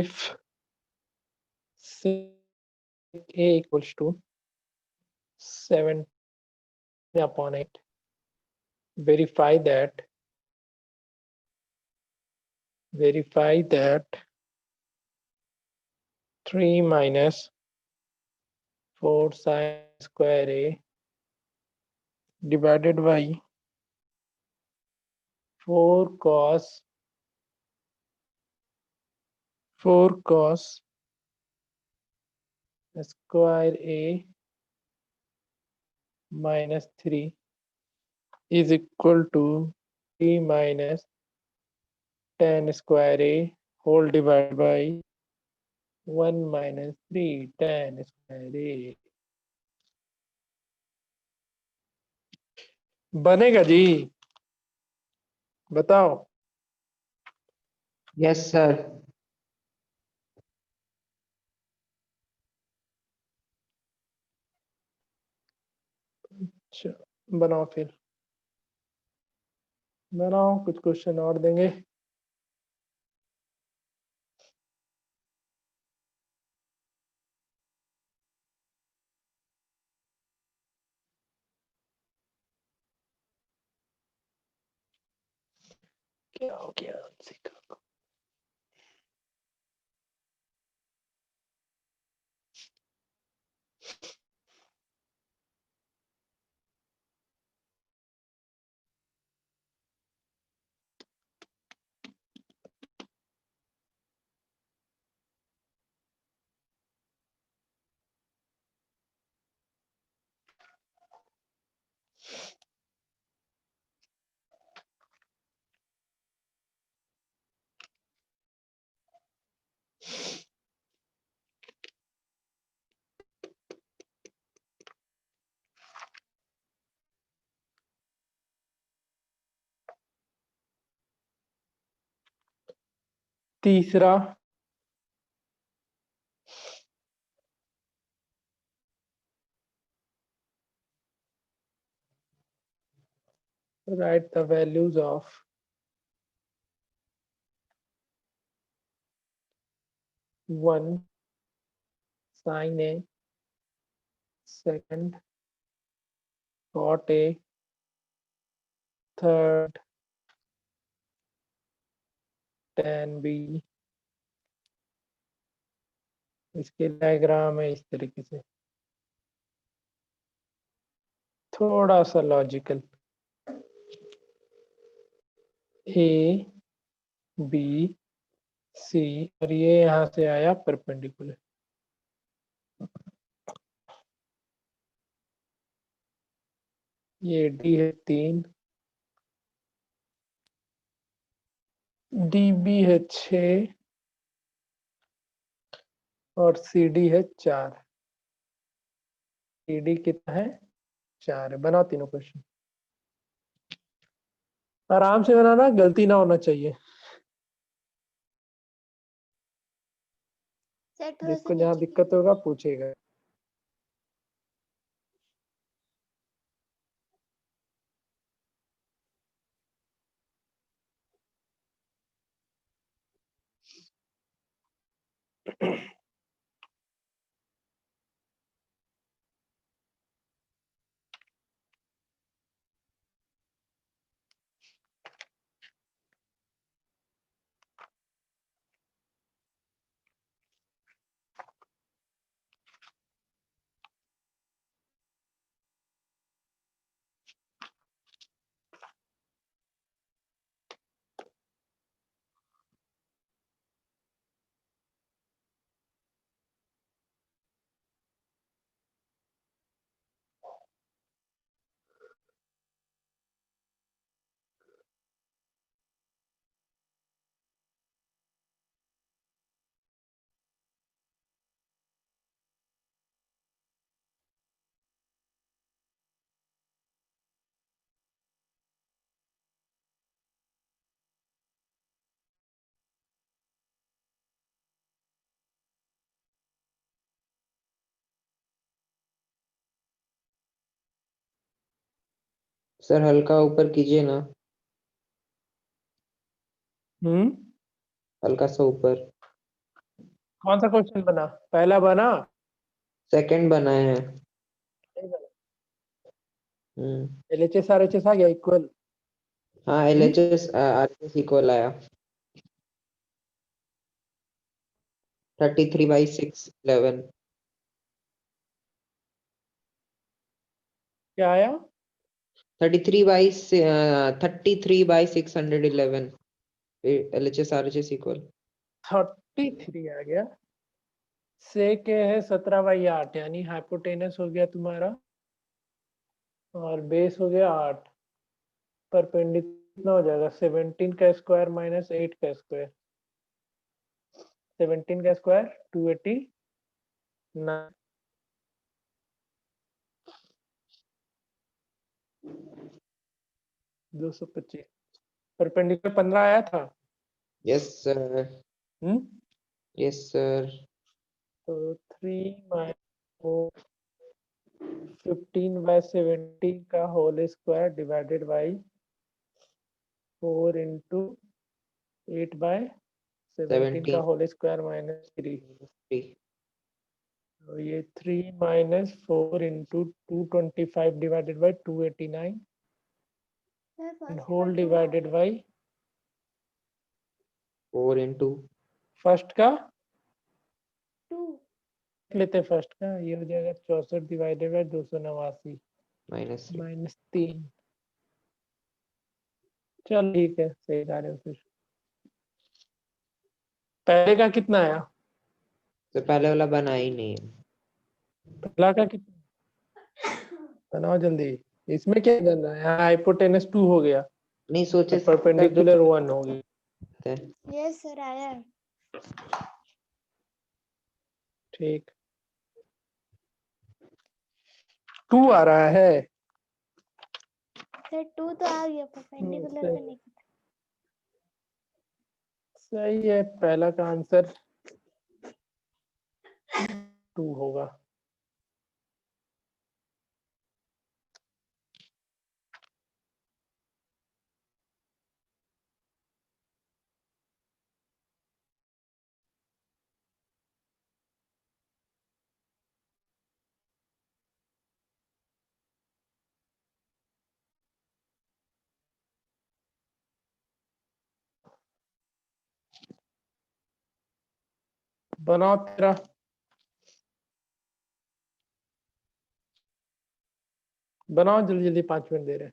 if a equals to 7 upon 8, verify that 3 minus 4 sine square a divided by 4 cos square a minus 3 is equal to 3 minus tan square a whole divided by 1 minus 3 tan square a। बनेगा जी, बताओ। Yes sir. अच्छा, बनाओ फिर, बनाओ, कुछ question और देंगे। क्या हो गया सीखा। तीसरा, write the values of one sin a, second cot a, third tan b। इसके डायग्राम है इस तरीके से, थोड़ा सा लॉजिकल। ए बी सी और ये यहाँ से आया परपेंडिकुलर। ये डी है 3, डी बी है 6 और सी डी है 4। सी डी कितना है? 4 है। बनाओ तीनों क्वेश्चन, आराम से बनाना, गलती ना होना चाहिए। सर थोड़ा सा जिसको जहाँ नीचे दिक्कत कीजिए। होगा पूछेगा। सर हल्का ऊपर कीजिए ना, हम्म, हल्का सा ऊपर। कौन सा क्वेश्चन बना? पहला बना? सेकंड बनाए हैं। नहीं बना। हम्म। LHS RHS आ गया इक्वल। हाँ, LHS RHS इक्वल आया। 33/611। क्या आया? 33/611। LHS RHS equal. 33 आ गया। से के है 17/8, यानी हाइपोटेनस हो गया तुम्हारा और बेस हो गया 8। परपेंडिकुलर कितना हो जाएगा? 17 का स्क्वायर माइनस 8 का स्क्वायर। 17 का स्क्वायर 289। 225। परपेंडिकुलर 15 आया था। Yes sir. Hmm. Yes sir. तो 3 माइनस 15/17 का whole square divided by 4 into 8/17 का 17। Whole square minus 3। 3। तो ये 3 minus 4 into 225 divided by 289 and whole divided by 4 into first का लेते हैं। फर्स्ट का ये हो जाएगा 64 डिवाइडेड बाई 289 -3। माइनस 3। चल ठीक है, सही जा रहे हो फिर। पहले का कितना आया? तो पहले वाला बना ही नहीं है। पहला का कितना? बनाओ जल्दी। इसमें क्या करना है? हाइपोटेनस 2 हो गया नहीं और सोचे सर, जो परपेंडिकुलर 1 हो गया। यस सर आया है। ठीक। 2 आ रहा है। सर 2 तो आ गया, परपेंडिकुलर का सही नहीं। सही है। पहला का आंसर 2 होगा। बनाओ तेरा। बनाओ जल्दी जल्दी, 5 मिनट दे रहे हैं।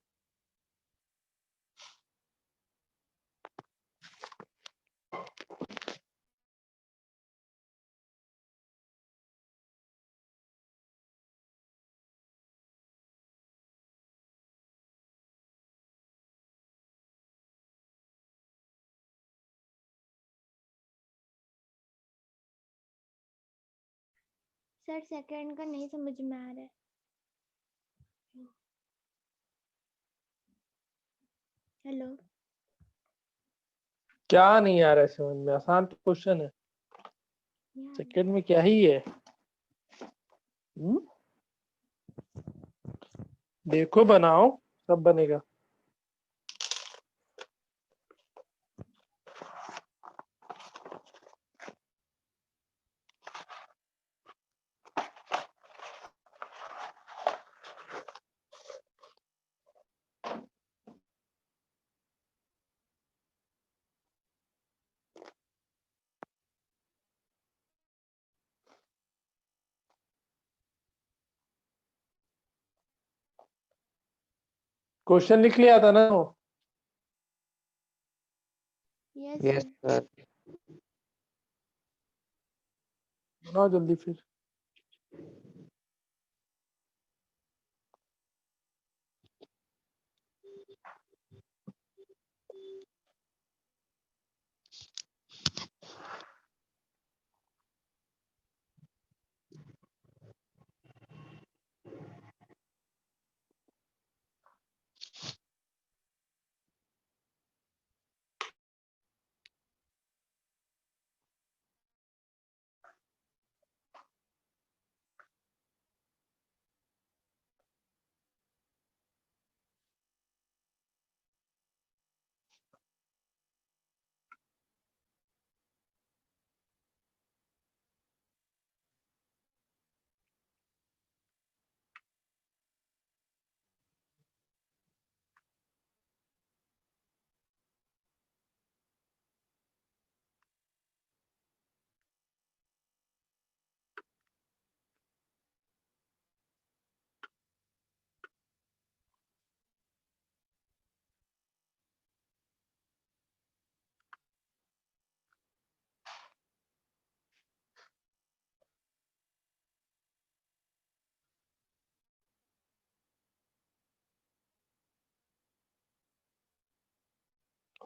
सर सेकंड का नहीं समझ में आ रहा है। हेलो। क्या नहीं आ रहा है समझ में? आसान तो क्वेश्चन है। सेकंड में क्या ही है? देखो बनाओ, सब बनेगा। क्वेश्चन लिख लिया था ना? Yes yes sir. सर। बनाओ जल्दी फिर।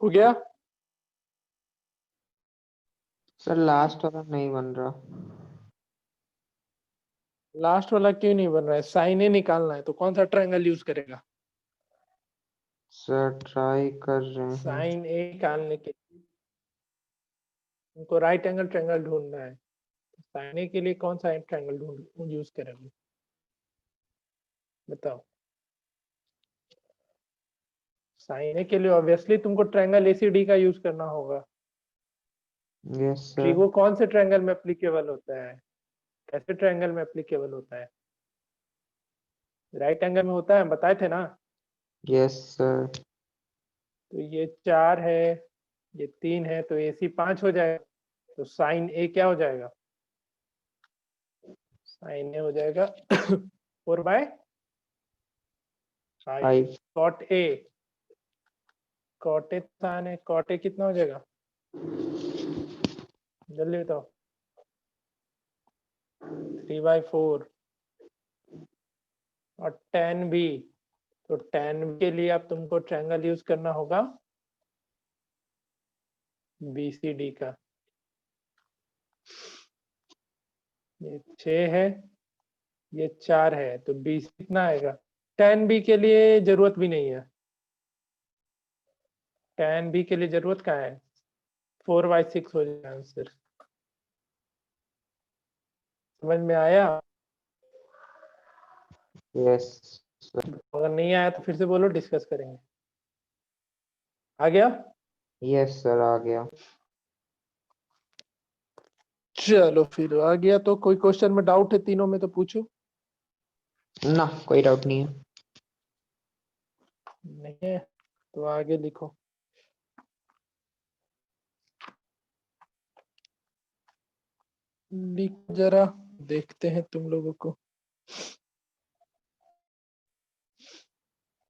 हो गया? सर लास्ट वाला नहीं बन रहा। लास्ट वाला क्यों नहीं बन रहा है? साइन ए निकालना है तो कौन सा ट्रायंगल यूज करेगा? सर ट्राई कर रहे हैं। साइन ए निकालने के लिए उनको राइट एंगल ट्रायंगल ढूंढना है। साइन ए के लिए कौन सा ट्रायंगल ढूंढ यूज करेंगे? बताओ। साइन ए के लिए ऑब्वियसली तुमको ट्रायंगल एसीडी का यूज करना होगा। Yes sir. ट्रिगो कौन से ट्रायंगल में एप्लीकेबल होता है? कैसे ट्रायंगल में एप्लीकेबल होता है? राइट एंगल में होता है, हम बताए थे ना। Yes sir. तो ये 4 है, ये 3 है, तो AC 5 हो जाएगा। तो साइन ए क्या हो जाएगा? साइन ए हो जाएगा 4/5। 5। Cot A, cot A sine है, कॉट ए कितना हो जाएगा? जल्दी बताओ। 3/4 और tan भी। तो tan के लिए अब तुमको ट्रायंगल यूज करना होगा BCD का। ये 6 है, ये 4 है, तो BC कितना आएगा? tan B के लिए जरूरत भी नहीं है। tan B के लिए जरूरत कहाँ है? 4/6 हो जाएगा आंसर। समझ में आया? Yes sir. अगर नहीं आया तो फिर से बोलो, डिस्कस करेंगे। आ गया? यस सर आ गया। चलो फिर आ गया तो कोई क्वेश्चन में डाउट है तीनों में तो पूछो। ना कोई डाउट नहीं है। नहीं है तो आगे लिखो। लिख जरा, देखते हैं तुम लोगों को।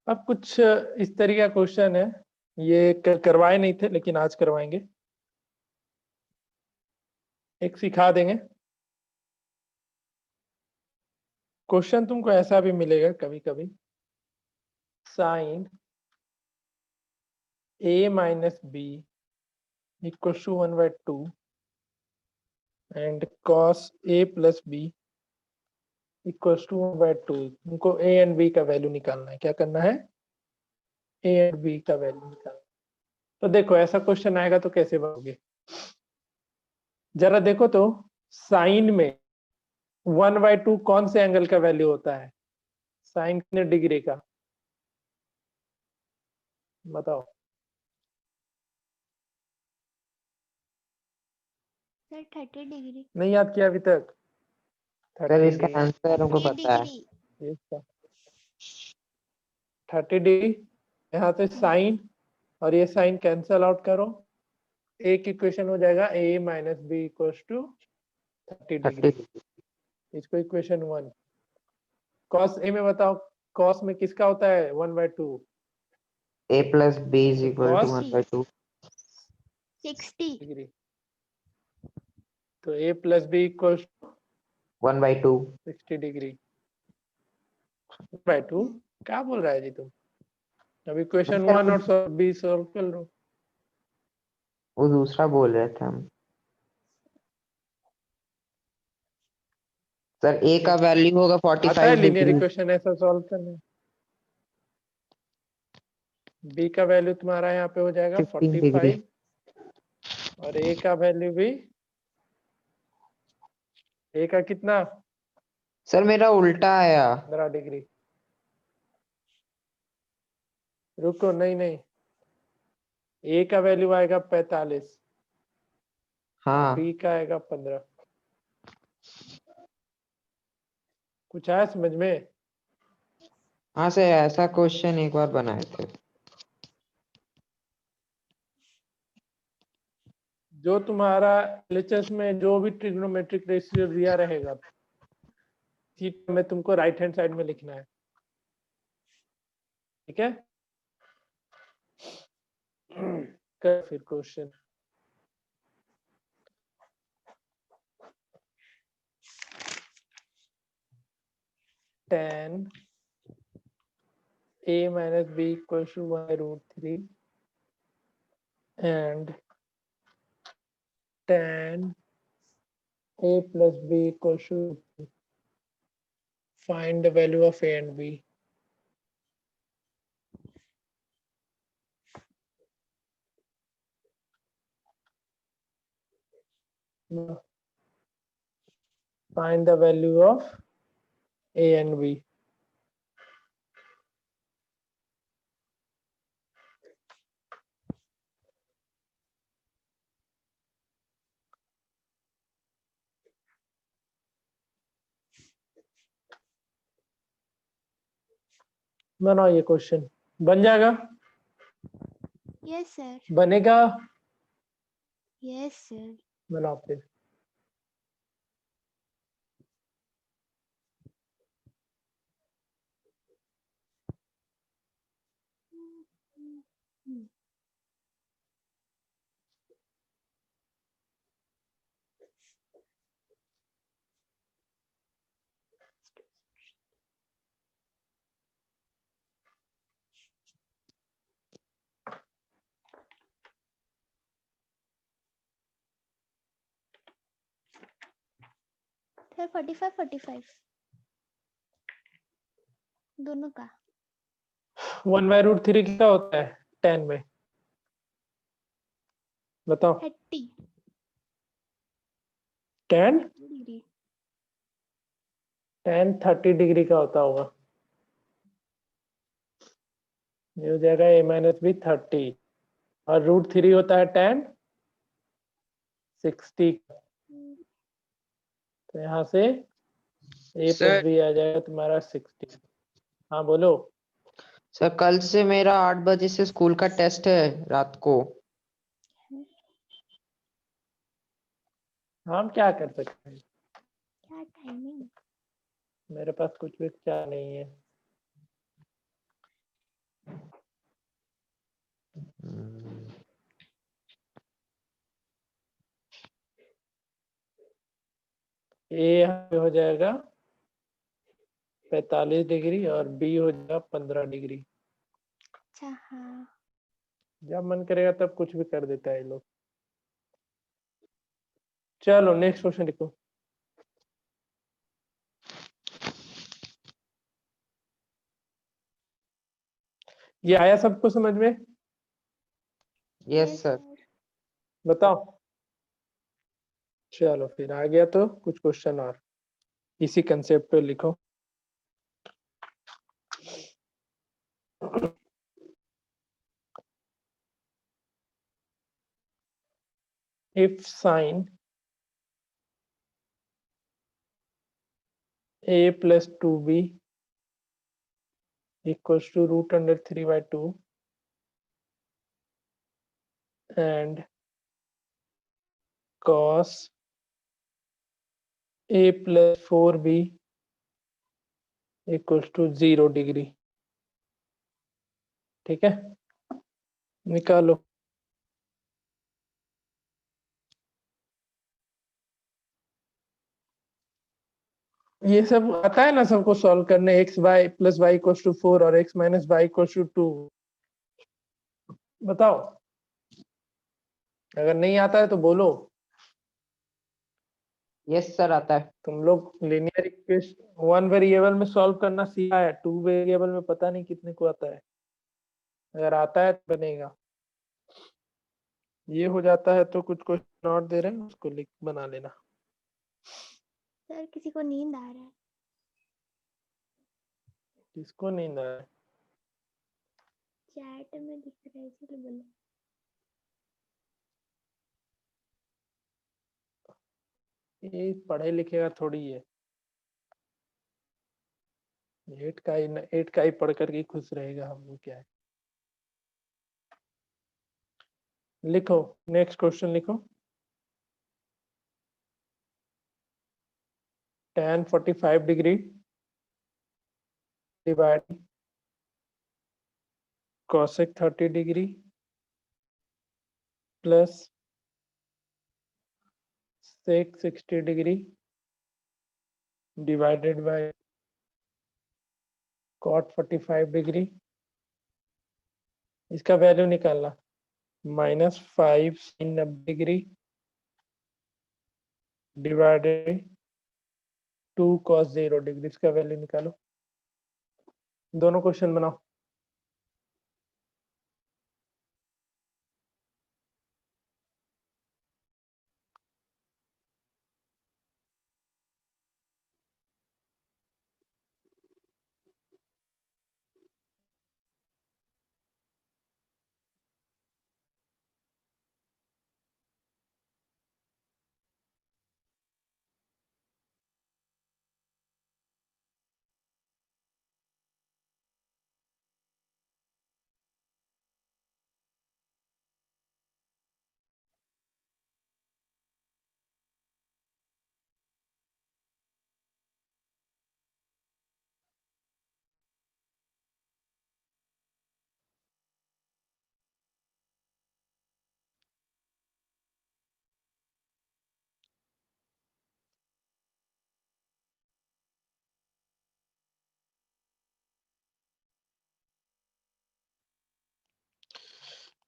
अब कुछ इस तरह का क्वेश्चन है, ये करवाए नहीं थे लेकिन आज करवाएंगे। एक सिखा देंगे। क्वेश्चन तुमको ऐसा भी मिलेगा कभी कभी, sign a minus b equals to 1/2 and cos a plus b equals to 1/2। तुमको a and b का वैल्यू निकालना है। क्या करना है? a and b का वैल्यू निकालना है। तो देखो ऐसा क्वेश्चन आएगा तो कैसे बनोगे, जरा देखो तो। साइन में 1/2 कौन से एंगल का वैल्यू होता है? साइन कितने डिग्री का? बताओ। Sir 30 degree. नहीं याद किया अभी तक? सर 30 इसका डिग्री। आंसर हमको पता है। डिग्री। 30 डिग्री। यहाँ से साइन और ये साइन कैंसल आउट करो, एक इक्वेशन हो जाएगा a minus b equals to 30 degree. 30। इसको इक्वेशन 1। cos a में बताओ, cos में किसका होता है 1/2? a plus b is तो equal to cos 1/2। 60 डिग्री। तो a plus b equals 1/2। 60 degree. 1/2 क्या बोल रहा है जी तुम? अभी क्वेश्चन 1 और b सॉल्व कर लो। वो दूसरा बोल रहे थे हम। सर a का वैल्यू होगा आता है 45 लीनियर डिग्री। इक्वेशन ऐसा सॉल्व करना। b का वैल्यू तुम्हारा यहाँ पे हो जाएगा 15 डिग्री। 45 और a का वैल्यू भी, a का कितना? सर मेरा उल्टा आया। 15 डिग्री। रुको, नहीं नहीं, a का वैल्यू आएगा 45, हाँ b का आएगा 15। कुछ आया समझ में? हाँ सर ऐसा क्वेश्चन एक बार बनाए थे। जो तुम्हारा LHS में जो भी ट्रिग्नोमेट्रिक रेशियो दिया रहेगा, थीटा में तुमको राइट हैंड साइड में लिखना है। ठीक है? कर फिर question. tan a minus b equals to 1/√3 and tan A plus B equals to find the value of A and B. Now, find the value of A and B. बनाओ ये question, बन जाएगा? Yes, sir. बनेगा? Yes, sir. बनाओ फिर। Sir, 45 दोनों का 1/√3 क्या होता है 10 में? बताओ। 30 tan डिग्री 30 डिग्री का होता होगा। ये हो जाएगा a माइनस बी 30 और √3 होता है tan 60। तो यहाँ से a सर प्लस बी आ जाएगा तुम्हारा 60। हाँ बोलो। सर कल से मेरा 8 बजे से स्कूल का टेस्ट है रात को। हम क्या कर सकते हैं? क्या टाइमिंग मेरे पास कुछ भी क्या नहीं है। a यहाँ पे हो जाएगा 45 डिग्री और b हो जाएगा 15 डिग्री। अच्छा हाँ जब मन करेगा तब कुछ भी कर देता है ये लोग। चलो नेक्स्ट क्वेश्चन लिखो। ये आया सबको समझ में? Yes sir. बताओ। चलो फिर आ गया तो कुछ क्वेश्चन और इसी कंसेप्ट पे लिखो। if sin a plus 2b equals to √3/2 and cos a plus 4b equals to 0 degree. ठीक है, निकालो। ये सब आता है ना सबको सॉल्व करने। x y plus Y equals to 4 और x minus Y equals to 2। बताओ, अगर नहीं आता है तो बोलो। यस सर आता है। तुम लोग लीनियर इक्वेशन 1 वेरिएबल में सॉल्व करना सीखा है, 2 वेरिएबल में पता नहीं कितने को आता है। अगर आता है तो बनेगा। ये हो जाता है तो कुछ क्वेश्चन और दे रहे हैं, उसको लिख बना लेना। सर किसी को नींद आ रहा है किसको नींद आया? चैट में दिख रहा है इसलिए बोले ये पढ़े लिखे का थोड़ी है। 8 का ही पढ़ करके खुश रहेगा, हम लोग क्या है। लिखो नेक्स्ट क्वेश्चन लिखो। tan 45 degree divide cosec 30 degree plus sec 60 degree divided by cot 45 degree. इसका वैल्यू निकालना। -5 sin 90 degree divided 2 cos 0 degree, इसका वैल्यू निकालो। दोनों क्वेश्चन बनाओ।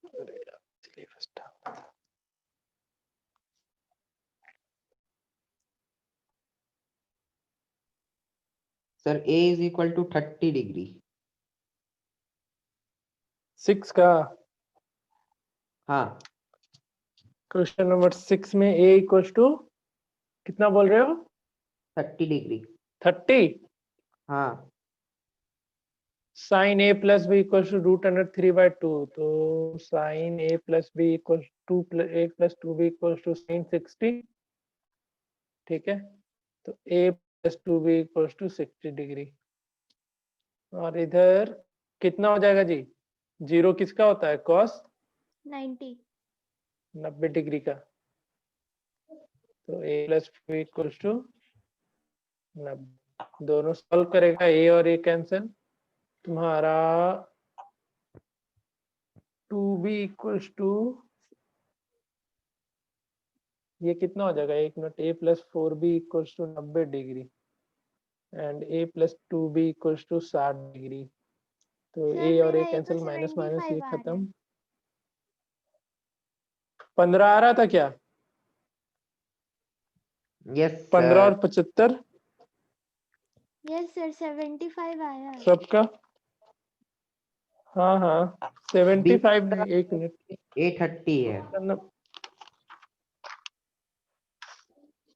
अरे यार, इसलिए first half। Sir a is equal to 30 degree. 6 का हाँ क्वेश्चन नंबर 6 में a इक्वल टू कितना बोल रहे हो? 30 डिग्री। 30। हाँ sine a plus B equal to √3/2, तो sine a plus B equal to a plus 2b equal to sine 60। ठीक है, तो a plus 2b equal to 60 degree. और इधर कितना हो जाएगा जी? 0 किसका होता है? कॉस 90। 90 डिग्री का। तो a plus B equal to 90। दोनों सॉल्व करेगा, a और a कैंसिल, तुम्हारा 2b इक्वल टू, ये कितना हो जाएगा? एक minute, a plus 4b equal to 90 degree and a plus 2b equal to 60 degree. तो सर a और मेरा a a तो कैंसिल, माइनस माइनस ये 75 आ रहा खत्म। है। 15 आ रहा था क्या? यस 15 और सर। 75 यस सर 75 आया है। सबका। हाँ हाँ, 75 नहीं, एक मिनट। A30 है।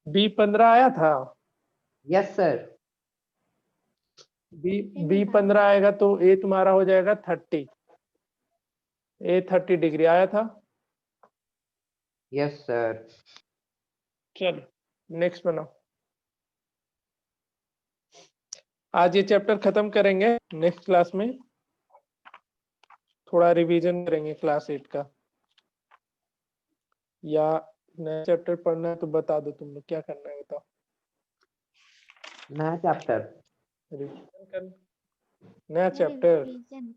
B15 आया था। Yes sir. B15 आएगा तो a तुम्हारा हो जाएगा 30। a 30 डिग्री आया था। Yes sir. चलो नेक्स्ट बनाओ। आज ये चैप्टर खत्म करेंगे, नेक्स्ट क्लास में थोड़ा रिवीजन करेंगे क्लास 8 का। या नया चैप्टर पढ़ना है तो बता दो, तुम लोग क्या करना है बताओ। नया चैप्टर। रिवीजन कर, नया chapter. Revision.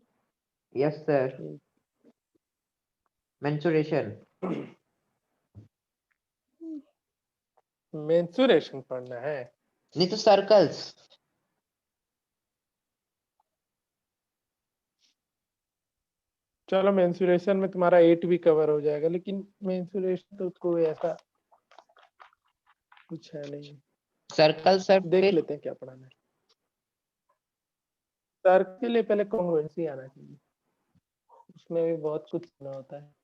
Yes sir. Mensuration. Mensuration पढ़ना है। नहीं तो सर्कल्स। चलो मेंसुरेशन में तुम्हारा 8 भी कवर हो जाएगा, लेकिन मेंसुरेशन तो कोई ऐसा कुछ है नहीं। सर्कल सर देख फिर। लेते हैं क्या पढ़ाना है। सर के लिए पहले कॉन्ग्रुएंसी आना चाहिए, उसमें भी बहुत कुछ सुना होता है।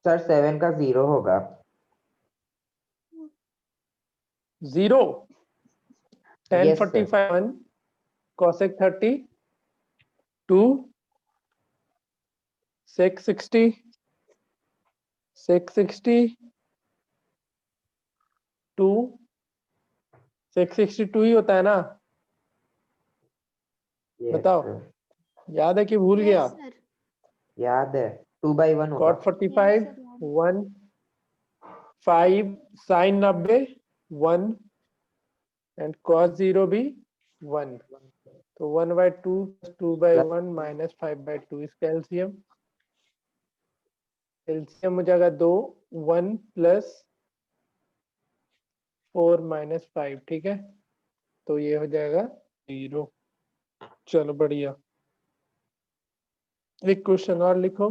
सर 7 का 0 होगा। 0 tan yes sir. 45 cosec 30 2 sec 60 sec 60 2 sec 62 ही होता है ना? बताओ, Yes, याद है कि भूल गया? Yes sir. याद है 2/1 होगा। cot 45 सर याद 1, 5 sin 90 1 एंड cos 0 भी 1, तो 1/2 + 2/1 - 5/2 इसका एलसीएम हो जाएगा 2, 1 + 4 - 5, ठीक है, तो ये हो जाएगा 0। चलो बढ़िया, एक क्वेश्चन और लिखो।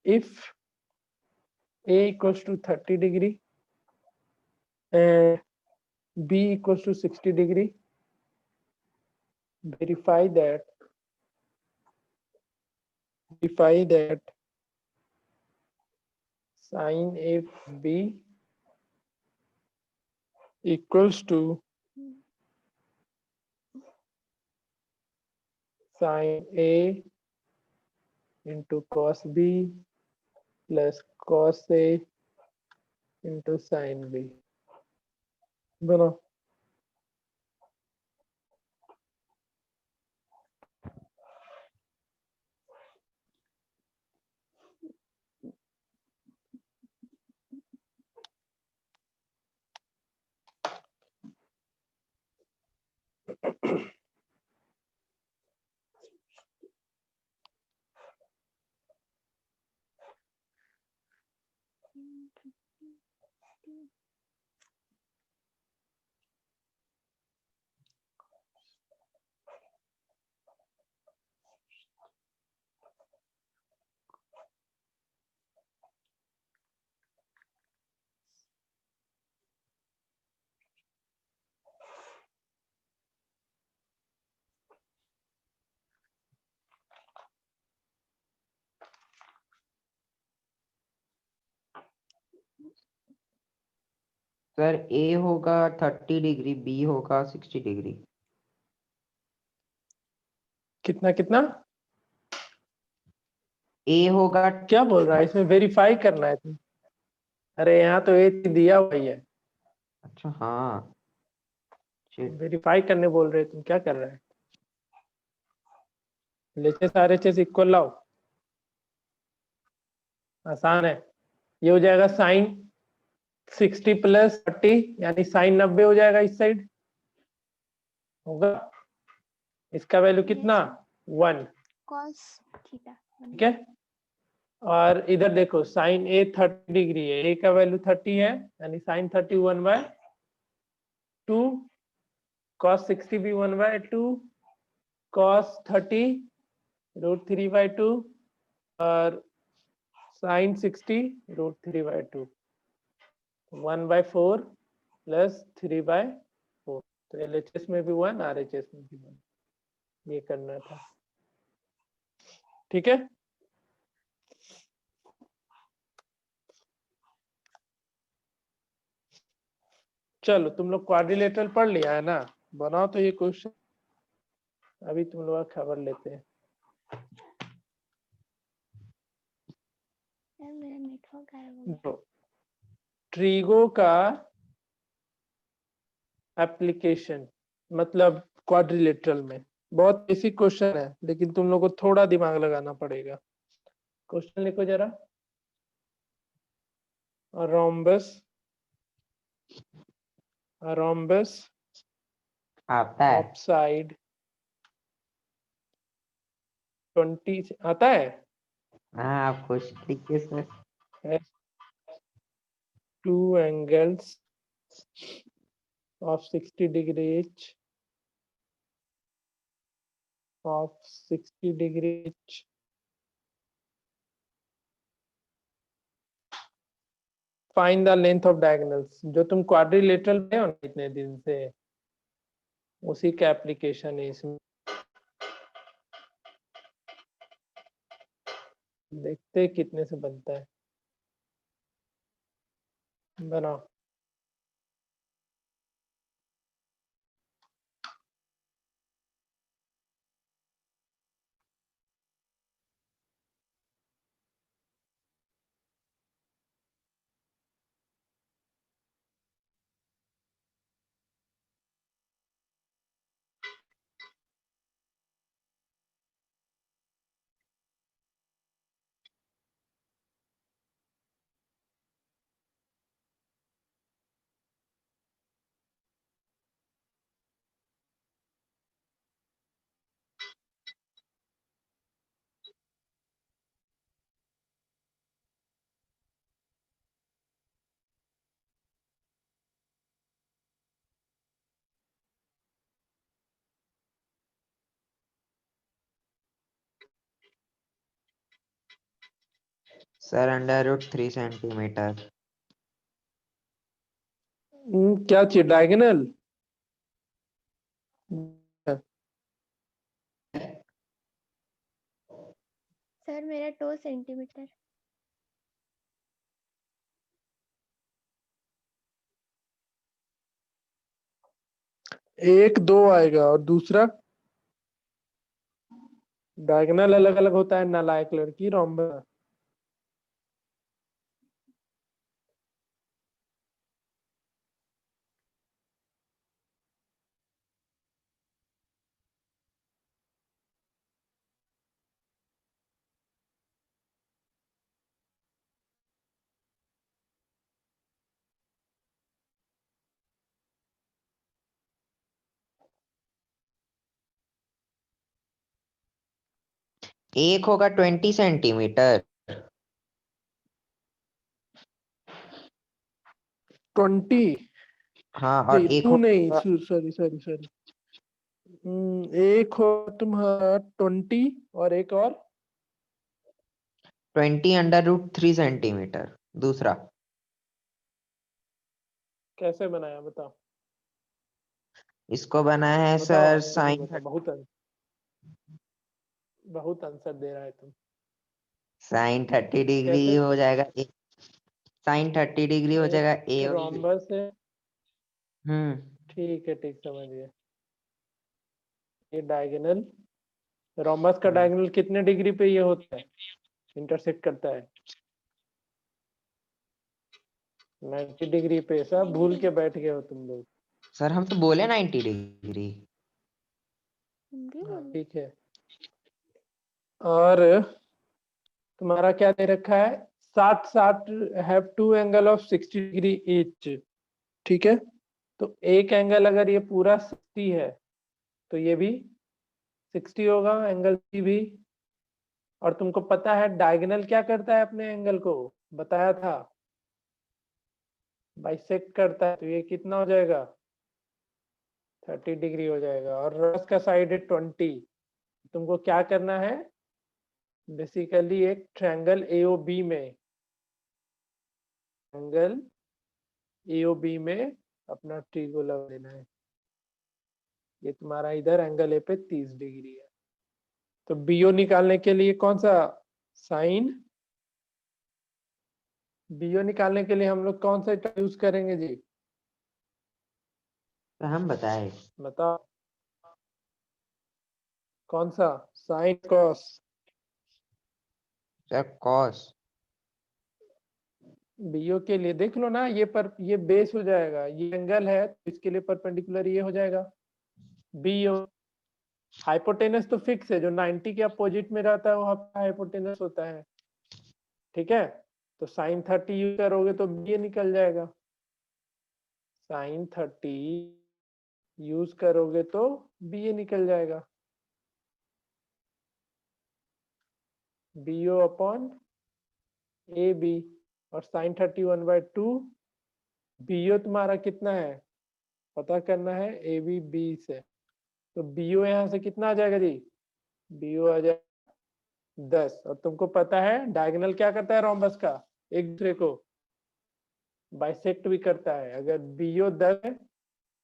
If A equals to 30 degree and B equals to 60 degree, verify that sin AB equals to sin A into cos B plus cos A into sin B। बनाओ। सर A होगा 30 डिग्री, B होगा 60 degree. कितना कितना A होगा, क्या बोल रहा है? इसमें वेरीफाई करना है तुम। अरे यहाँ तो ए दिया हुआ ही है, अच्छा हाँ, shit। वेरीफाई करने बोल रहे तुम, क्या कर रहे हैं? लेचे सारे चीज इक्वल लाओ, आसान है। ये हो जाएगा साइन 60 + 30 यानी साइन 90 हो जाएगा इस साइड, होगा। इसका वैल्यू कितना? 1, कॉस थीटा ठीक है। और इधर देखो साइन ए 30 डिग्री है, ए का वैल्यू 30 है यानी साइन 30 1/2, cos 60 भी 1/2, cos 30 √3/2 और साइन 60 √3/2, 1/4 + 3/4। तो एलएचएस में भी 1, आरएचएस में भी 1, ये करना था, ठीक है। चलो तुम लोग क्वाड्रिलेटरल पढ़ लिया है ना, बनाओ तो ये क्वेश्चन, अभी तुम लोग का खबर लेते हैं। सर मेरा नेटवर्क गायब हो गया। तो ट्रीगो का एप्लीकेशन मतलब क्वाड्रिलेटरल में बहुत बेसिक क्वेश्चन है, लेकिन तुम लोग को थोड़ा दिमाग लगाना पड़ेगा। क्वेश्चन लिखो जरा। रोम्बस आता है। ऑफ साइड 20 आता है। हाँ आप क्वेश्चन लिखिए sir. Two angles of 60 degree each, of 60 degree each, find the length of diagonals। जो तुम क्वाड्रिलेटरल में हो ना इतने दिन से, उसी का एप्लीकेशन है इसमें। देखते हैं कितने से बनता है, बनाओ। Sir √3 centimetre. क्या चाहिए, डायगोनल? सर मेरा 2 सेंटीमीटर। एक दो आएगा और दूसरा डायगोनल अलग अलग होता है नालायक लड़की, रोम्बस। एक होगा 20 सेंटीमीटर। 20? हाँ, और नहीं एक टू नहीं, होगा सॉरी सॉरी सॉरी। एक हो तुम्हारा 20 और एक और 20 √3 सेंटीमीटर दूसरा। कैसे बनाया बताओ? इसको बनाया है बताओ सर आंसर नहीं साइन बताओ, बहुत आंसर दे रहा है तुम। 30 डिग्री कैसे? हो जाएगा साइन 30 डिग्री हो जाएगा ए और बी। रोम्बस है। हम्म। ठीक है, ठीक, समझ गया। ये डायगोनल, रोम्बस का हम्म। डायगोनल कितने डिग्री पे ये होता है, इंटरसेक्ट करता है? 90 डिग्री पे। सब भूल के बैठ गए हो तुम लोग। सर हम तो बोले 90 डिग्री। हम भी हाँ बोले। ठीक है। और तुम्हारा क्या दे रखा है? सात सात have two angle of 60 degree each. ठीक है, तो एक एंगल अगर ये पूरा 60 है तो ये भी 60 होगा, एंगल सी भी। और तुमको पता है डायगोनल क्या करता है अपने एंगल को, बताया था, बाइसेक्ट करता है। तो ये कितना हो जाएगा? 30 डिग्री हो जाएगा। और रस का साइड है 20। तुमको क्या करना है, बेसिकली एक ट्रायंगल एओबी में, एंगल एओबी में अपना ट्री लगा देना है। ये तुम्हारा इधर एंगल ए पे 30 डिग्री है। तो बीओ निकालने के लिए कौन सा साइन, बीओ निकालने के लिए हम लोग कौन सा यूज करेंगे जी? तो हम बताए बताओ कौन सा, sine cos? Sir cos. BO के लिए देख लो ना, ये बेस हो जाएगा, ये एंगल है तो इसके लिए परपेंडिकुलर ये हो जाएगा बीओ। हाइपोटेनस तो फिक्स है, जो 90 के अपोजिट में रहता है वो आपका हाइपोटेनस होता है। ठीक है, तो साइन 30 यूज करोगे तो बी निकल जाएगा। साइन 30 यूज करोगे तो बी निकल जाएगा, बीओ अपॉन ए बी। और साइन 31/2, बीओ तुम्हारा कितना है पता करना है, ए बी बी से। तो बीओ यहाँ से कितना आ जाएगा जी? बीओ आ जाएगा 10। और तुमको पता है डायगोनल क्या करता है रोम्बस का, एक दूसरे को बाइसेक्ट भी करता है। अगर बीओ 10 है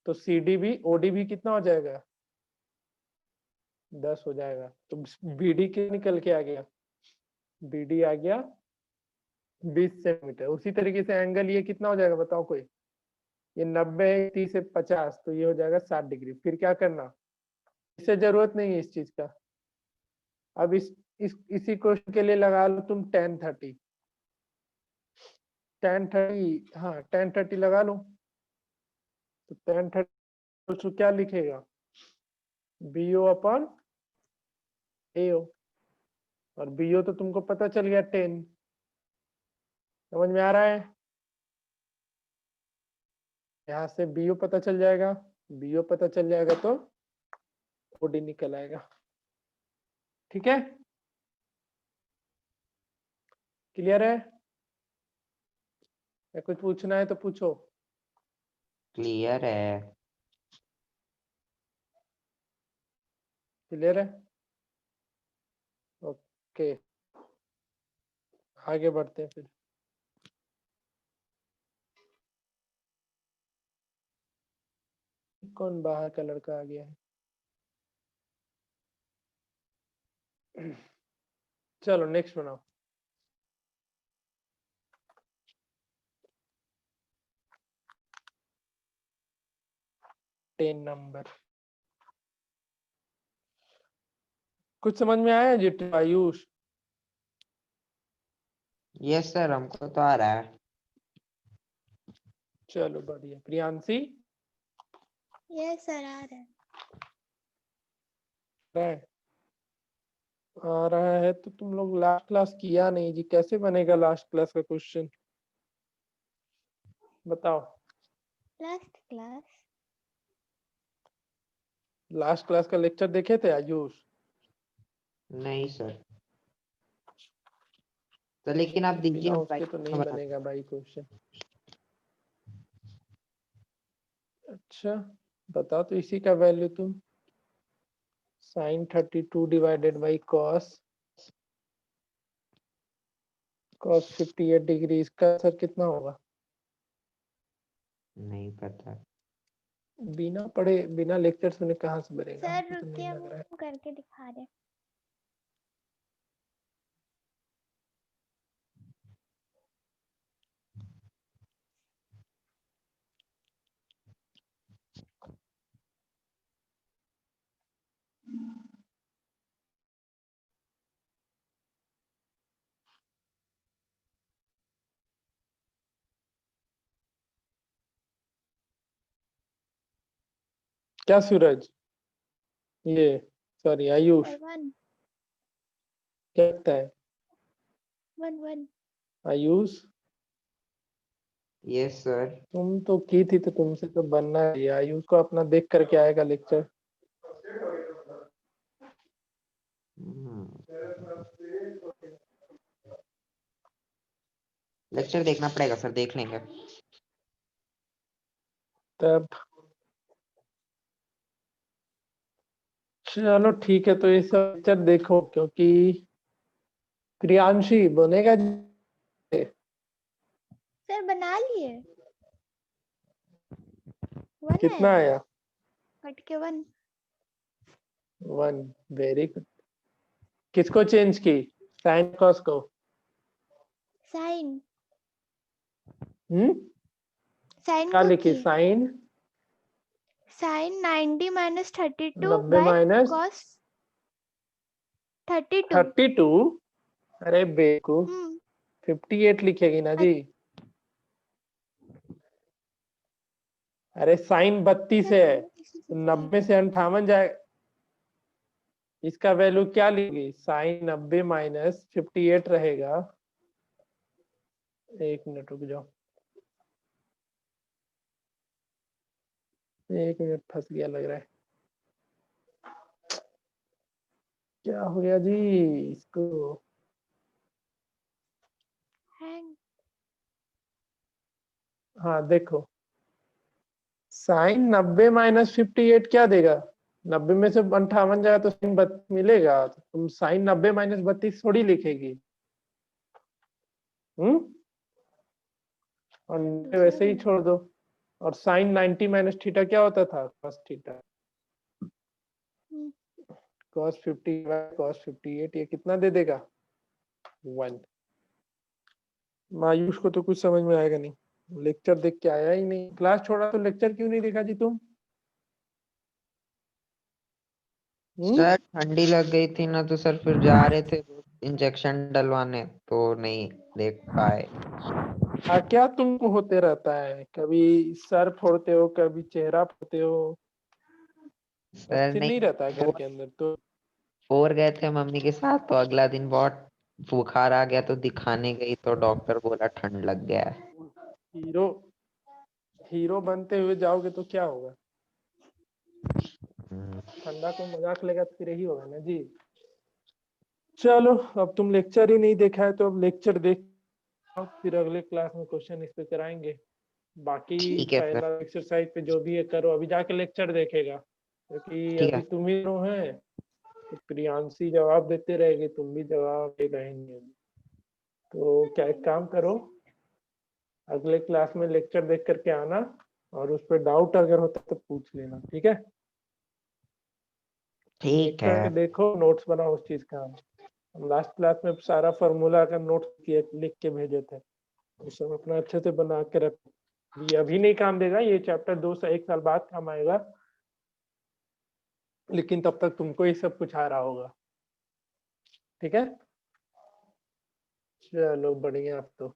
तो सीडी भी ओडी भी कितना हो जाएगा? 10 हो जाएगा। तो बीडी के निकल के आ गया, बीडी आ गया 20 सेंटीमीटर। उसी तरीके से एंगल ये कितना हो जाएगा बताओ कोई? ये 90 है, 30 से 50, तो ये हो जाएगा 60 डिग्री। फिर क्या करना, इससे जरूरत नहीं है इस चीज का। अब इसी क्वेश्चन के लिए लगा लो तुम tan30, हाँ tan30 लगा लो। तो tan30 क्या लिखेगा, बीओ अपॉन एओ। और बीओ तो तुमको पता चल गया 10। समझ में आ रहा है? यहाँ से बीओ पता चल जाएगा, बीओ पता चल जाएगा तो ओडी निकल आएगा। ठीक है, क्लियर है? या कुछ पूछना है तो पूछो। क्लियर है। क्लियर है, ओके। आगे बढ़ते हैं फिर। कौन बाहर का लड़का आ गया है? चलो नेक्स्ट बनाओ। टेन नंबर कुछ समझ में आया जी? आयुष यस सर, हमको तो आ रहा है। चलो बढ़िया। प्रियांशी यस सर आ रहा है। है? आ रहा है तो तुम लोग लास्ट क्लास किया नहीं जी, कैसे बनेगा लास्ट क्लास का क्वेश्चन बताओ। लास्ट क्लास लास्ट क्लास का लेक्चर देखे थे आयुष? नहीं सर, तो लेकिन आप दीजिए, बिना हम उसके तो नहीं बना। बनेगा भाई क्वेश्चन। अच्छा बताओ तो इसी का वैल्यू तुम sin 32 divided by cos 58 degree, इसका आंसर कितना होगा? नहीं पता। बिना पढ़े बिना लेक्चर सुने कहाँ से बनेगा? सर हमको तो नहीं रुकिए, लग रहा है। वो करके दिखा रहे। क्या सूरज? ये सॉरी आयुष सर वन क्या लगता है? One one yes sir. तुम तो की थी तो तुमसे तो बनना है। आयुष को अपना देख करके आएगा लेक्चर। लेक्चर देखना पड़ेगा सर, देख लेंगे। तब चलो ठीक है, तो ये सब लेक्चर देखो क्योंकि प्रियांशी बनेगा जी। सर बना लिए। वन कितना आया आया? कट के वन। 1 very good. किसको चेंज की? साइन कॉस को? साइन हम्म साइन क्या को लिखी? की। Sine sine 90 minus 32 90 by minus cos 32। 32। अरे बेवकूफ, 58 लिखेगी ना जी। अरे साइन 32 सर है, हम किसी से 90 से 58 जाए, इसका वैल्यू क्या लेगी? साइन 90 माइनस 58 रहेगा। एक मिनट रुक जाओ, एक मिनट फंस गया लग रहा है। क्या हो गया जी इसको? हैंग। हाँ देखो, साइन 90 माइनस 58 क्या देगा? 90 में से 58 जाएगा तो साइन 32 मिलेगा। तो तुम साइन 90 माइनस 32 थोड़ी लिखेगी। और दूसरा वैसे ही बना। छोड़ दो। और साइन 90 माइनस थीटा क्या होता था? Cos theta. कॉस 50 कॉस 58 ये कितना दे देगा? 1। मायूस को तो कुछ समझ में आएगा नहीं, लेक्चर देख के आया ही नहीं। क्लास छोड़ा तो लेक्चर क्यों नहीं देखा जी तुम? सर ठंडी लग गई थी ना, तो सर फिर जा रहे थे इंजेक्शन डलवाने, तो नहीं देख पाए। क्या तुमको होते रहता है? कभी सर फोड़ते हो, कभी चेहरा फोड़ते हो, सर अस्थिर नहीं नहीं, रहता है घर के अंदर तो? फोर गए थे मम्मी के साथ, तो अगला दिन बहुत बुखार आ गया, तो दिखाने गई तो डॉक्टर बोला ठंड लग गया है। हीरो हीरो बनते हुए जाओगे तो क्या होगा? ठंडा को मजाक लेगा तो फिर यही होगा ना जी। चलो अब तुम लेक्चर ही नहीं देखा है तो अब लेक्चर देख, फिर अगले क्लास में क्वेश्चन इस पे कराएंगे। बाकी ठीक है सर। पहला एक्सरसाइज पे जो भी है करो, अभी जाके लेक्चर देखेगा क्योंकि ठीक अभी है। तुम ही हो हैं तो प्रियांशी जवाब देते रहेगी, तुम भी जवाब दे रहेंगे। तो क्या एक काम करो, अगले क्लास में लेक्चर देख करके आना और उस पर डाउट अगर होता तो पूछ लेना, ठीक है? ठीक है। लेक्चर देखो, नोट्स बनाओ उस चीज का। हम लास्ट क्लास में सारा फॉर्मूला का नोट लिख के भेजे थे, वो सब अपना अच्छे से बना के रखो। ये अभी नहीं काम देगा, ये चैप्टर 2 से 1 साल बाद काम आएगा, लेकिन तब तक तुमको ये सब कुछ आ रहा होगा, ठीक है? चलो बढ़िया। अब तो